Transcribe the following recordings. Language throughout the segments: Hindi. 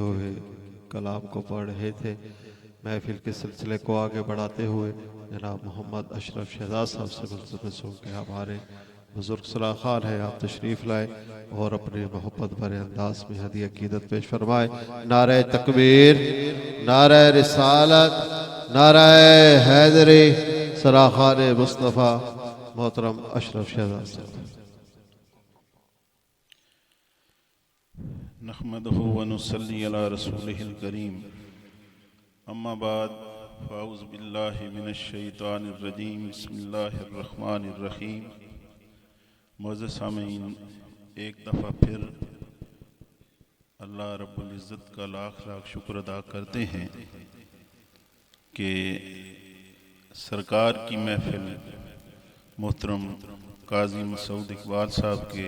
हुए कलाम को पढ़ रहे थे। महफिल के सिलसिले को आगे बढ़ाते हुए जनाब मोहम्मद अशरफ शहजाद साहब से मुल्तमस हूँ कि हमारे बुजुर्ग सलाह खान है, आप तशरीफ़ लाए और अपने मोहब्बत भरे अंदाज में हदी अकीदत पेश फरमाए। नारे तकबीर, नारे रिसालत, नारे हैदरी, सलाह खान मुस्तफ़ा मोहतरम अशरफ शहजाद साहब। नहमदहु व नुसल्ली अला रसूलिहिल करीम, अम्मा बाद, फ़ाऊज़ु बिल्लाहि मिनश शैतानिर रजीम, बिस्मिल्लाहिर रहमानिर रहीम। मुअज़्ज़ज़ सामीन, एक दफ़ा फिर अल्लाह रब्बुल इज़्ज़त का लाख लाख शुक्र अदा करते हैं कि सरकार की महफिल मोहतरम काजी मसूद इकबाल साहब के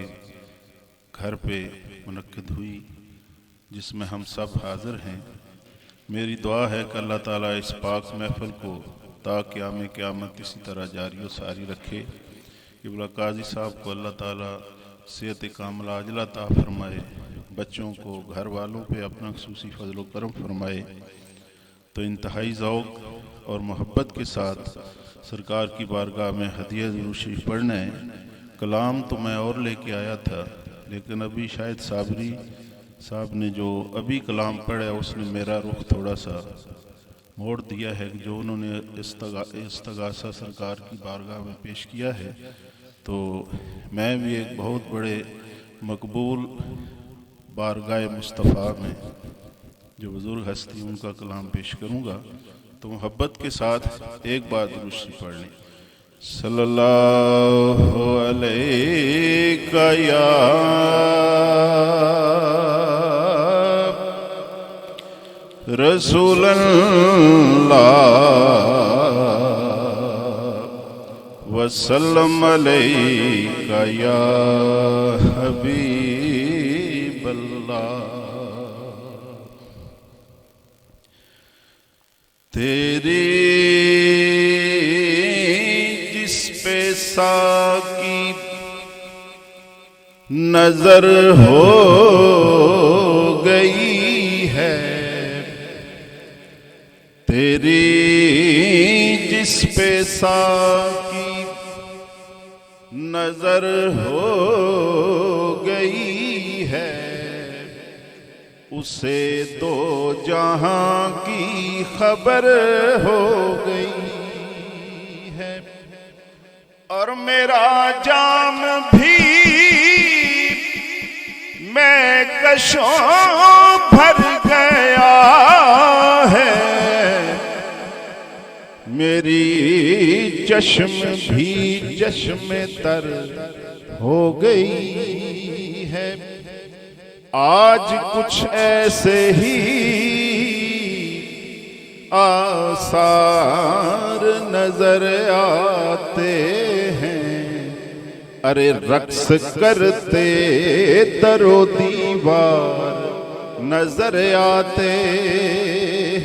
घर पे मुनक्किद हुई, जिसमें हम सब हाज़िर हैं। मेरी दुआ है कि अल्लाह ताला इस पाक महफिल को ता क़याम क़यामत इसी तरह जारी व सारी रखे। क़िबला काजी साहब को अल्लाह ताला सेहत कामिला अजला अता फरमाए, बच्चों को, घर वालों पे अपना ख़ुसूसी फ़ज़ल व करम फरमाए। तो इंतहाई ज़ौक़ और मोहब्बत के साथ सरकार की बारगाह में हदिया ज़रूशी पढ़ना है। कलाम तो मैं और लेके आया था, लेकिन अभी शायद साबरी साहब ने जो अभी कलाम पढ़ा है उसने मेरा रुख थोड़ा सा मोड़ दिया है कि जो उन्होंने इस्तगासा सरकार की बारगाह में पेश किया है, तो मैं भी एक बहुत बड़े मकबूल बारगाह मुस्तफ़ा में जो बुज़ुर्ग हस्ती उनका कलाम पेश करूँगा। तो मोहब्बत के साथ एक बार दुरूद पढ़ लें। सल्लल्लाहु अलैका या रसूलल्लाह वसल्लम अलैका या हबीबल्लाह। तेरी जिस पे साकी नजर हो गई है, तेरी जिस पे साकी नजर हो गई है, उसे दो जहां की खबर हो गई है। और मेरा जाम भी मैं कशों भर गया है, मेरी चश्म भी चश्म तर हो गई है। आज कुछ ऐसे ही आसार नजर आते हैं, अरे रक्स करते दरो दीवार नजर आते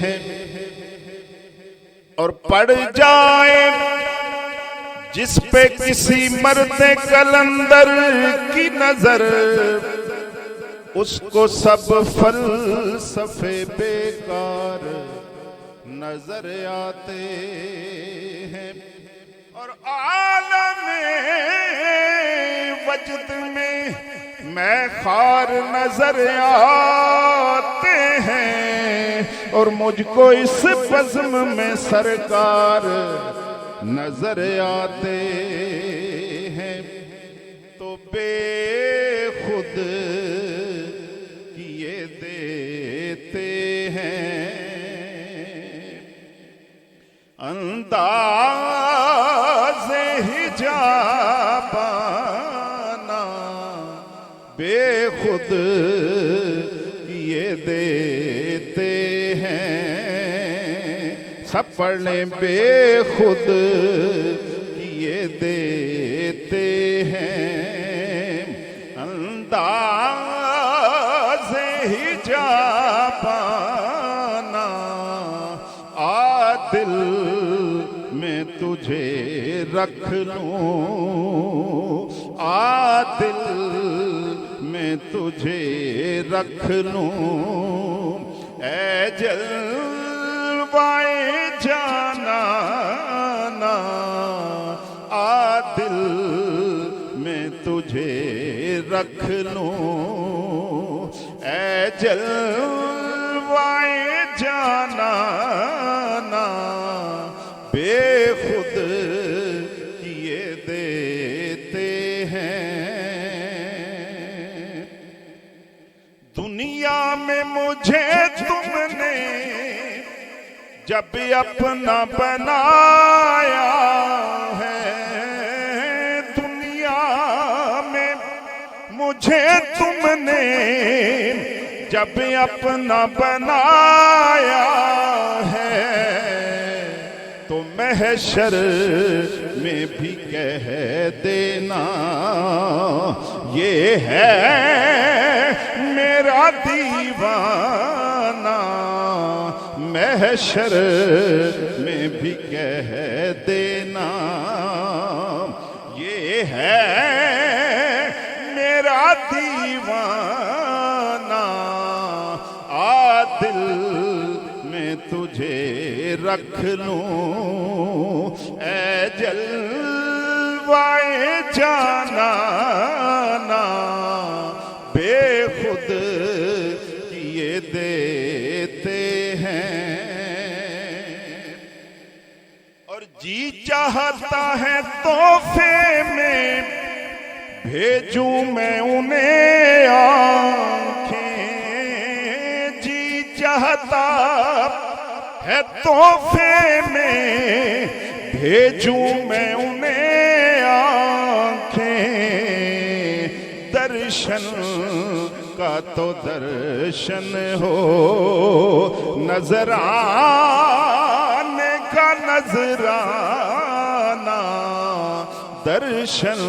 हैं। और पड़ जाए जिस पे किसी मर्दे कलंदर की नजर, उसको सब फलसफे बेकार नजर आते हैं। और आलमे वजद में मैं खार नजर आते हैं, और मुझको इस बज़्म में सरकार नजर आते हैं। तो बेखुद किए देते हैं अंदाज़े हिजाबाना, बेखुद किए देते हैं। सब पढ़ लें, बेखुद किए देते हैं अंदाज़े हिजाबाना। दिल में तुझे रख लूं, दिल में तुझे रख लूं, जलवाए जाना ना आदिल मैं तुझे रख लूं, ऐ जलवाए जाना ना बेखुद किए देते हैं। दुनिया में मुझे तुमने जब अपना बनाया है, दुनिया में मुझे तुमने जब अपना बनाया है, तो महशर में भी कह देना ये है मेरा दीवाना, महशर में भी कह देना ये है मेरा दीवाना, आदिल मैं तुझे रख लूं, ऐ जलवाए जाना ना बेखुद किए देते हैं। और जी चाहता है तोहफे में भेजूं मैं उन्हें आंखें, जी चाहता है तोहफे में भेजूं मैं उन्हें आंखें, दर्शन का तो दर्शन हो, नजराने का नजराना, दर्शन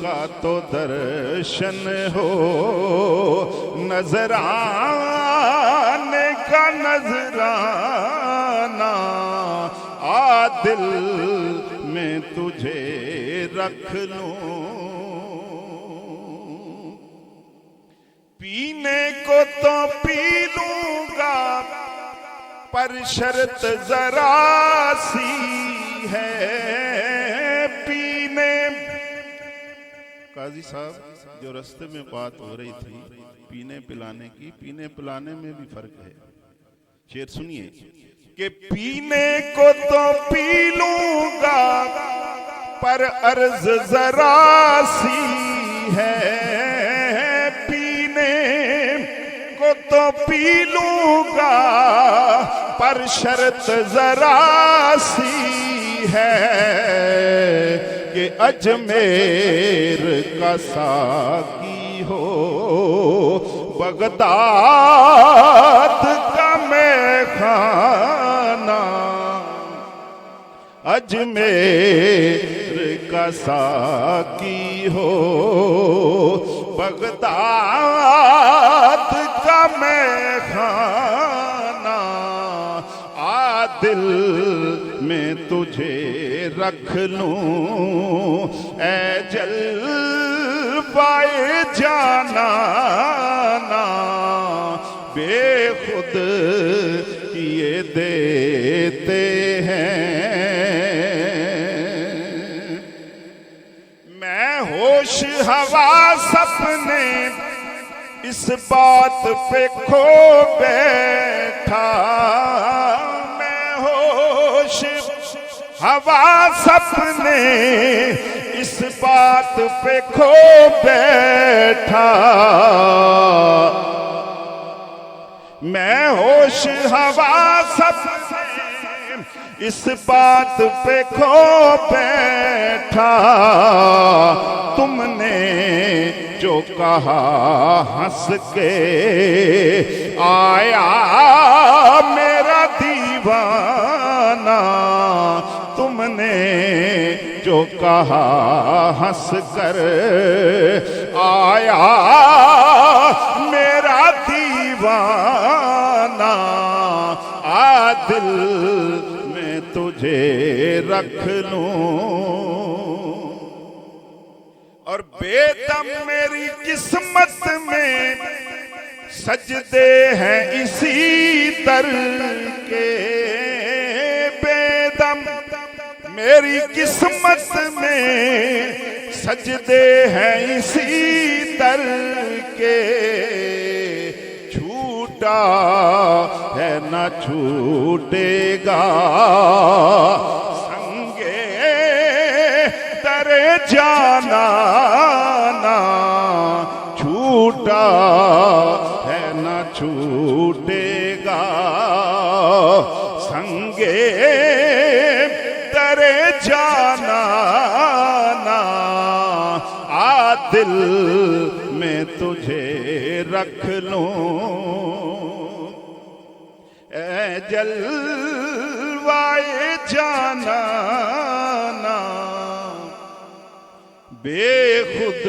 का तो दर्शन हो, नजराने का नजराना, आदिल मैं तुझे रख लूं। पीने को तो पी लूंगा पर शर्त जरा सी है, पीने काजी साहब जो रास्ते में बात हो रही थी पीने पिलाने की, पीने पिलाने में भी फर्क है। शेर सुनिए कि पीने को तो पी लूंगा पर अर्ज जरा सी है, पीने को तो पी लूंगा पर शर्त जरा सी है कि अजमेर का साकी हो, बगदाद का मैखाना, अजमेर का साकी हो, बगदाद का मैखाना, आदिल मैं तुझे रख लूं, ऐ जलवाए जाना ना बेखुद किए देते हैं। मैं होश हवा सपने इस बात पे खो बैठा, मैं होश हवा सपने इस बात पे खो बैठा, मैं होश हवा सपने इस बात पे खो बैठा, तुमने जो कहा हंस के आया मेरा दीवाना, तुमने जो कहा हंस कर आया मेरा दीवाना, आदिल मैं तुझे रख लूं। और बेदम मेरी किस्मत में सजदे हैं इसी तर के बेदम मेरी किस्मत में सजदे हैं इसी तर के, छूटा है न छूटेगा संगे तरे जाना ना, छूटा है न छूटेगा संगे तरे जाना ना, आ दिल में तुझे रख लूं ए जलवाए जाना ना, बेखुद